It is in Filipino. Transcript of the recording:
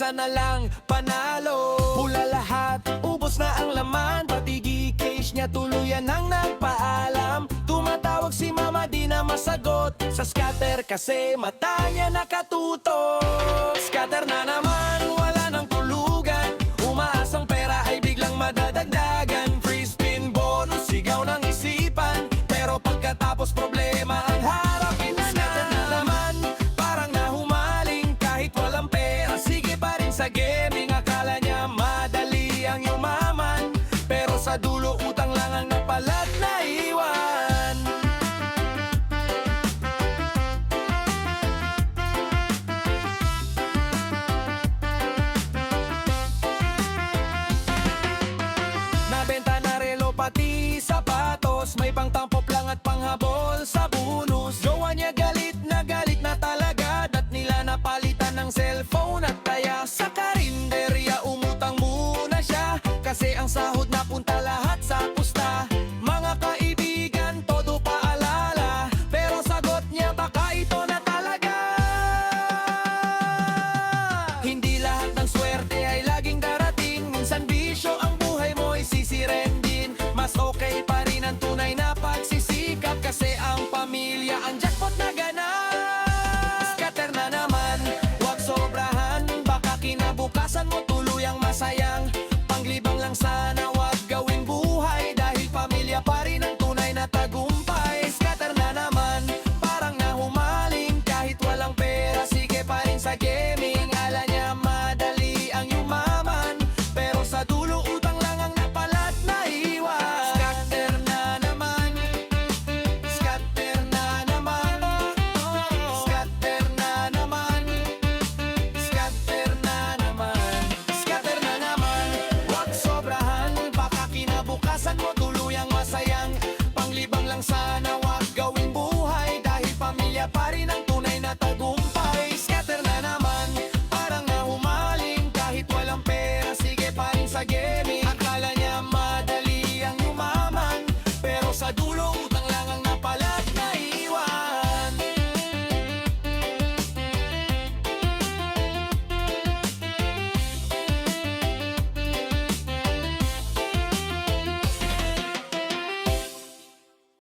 isa na lang panalo. Pula lahat, ubos na ang laman, pati Gcash niya tuluyan ang nagpaalam. Tumatawag si mama di na masagot sa scatter kasi mata niya nakatutok. Scatter na naman, wala nang tulugan, umaasang pera ay biglang madadagdagan. Free spin bonus, sigaw ng isipan, pero pagkatapos problema ang harapin na. Scatter na naman, parang nahumaling, kahit walang pera sige pa rin sa gaming. Akala niya madali ang yumaman, pero sa dulo utang lang ang napalat na iwan. Nabenta na relo pati sapatos, may pangtampop lang at panghabol sa bonus. Jowa niya galit na talaga, dat nila napalitan ng cellphone at kaya sa karinderya umutang muna siya, kasi ang sahod napunta lahat sa pusta. Mga kaibigan, todo paalala, pero sagot niya baka ito na talaga. Hindi lahat ng swerte ay laging darating, minsan bisyo ang buhay mo isisiren din. Mas okay pa rin ang tunay na pagsisikap, kasi ang pamilya ang jackpot na ganap. Scatter na naman, wag sobrahan, baka kinabukasan mo tuluyang masayang.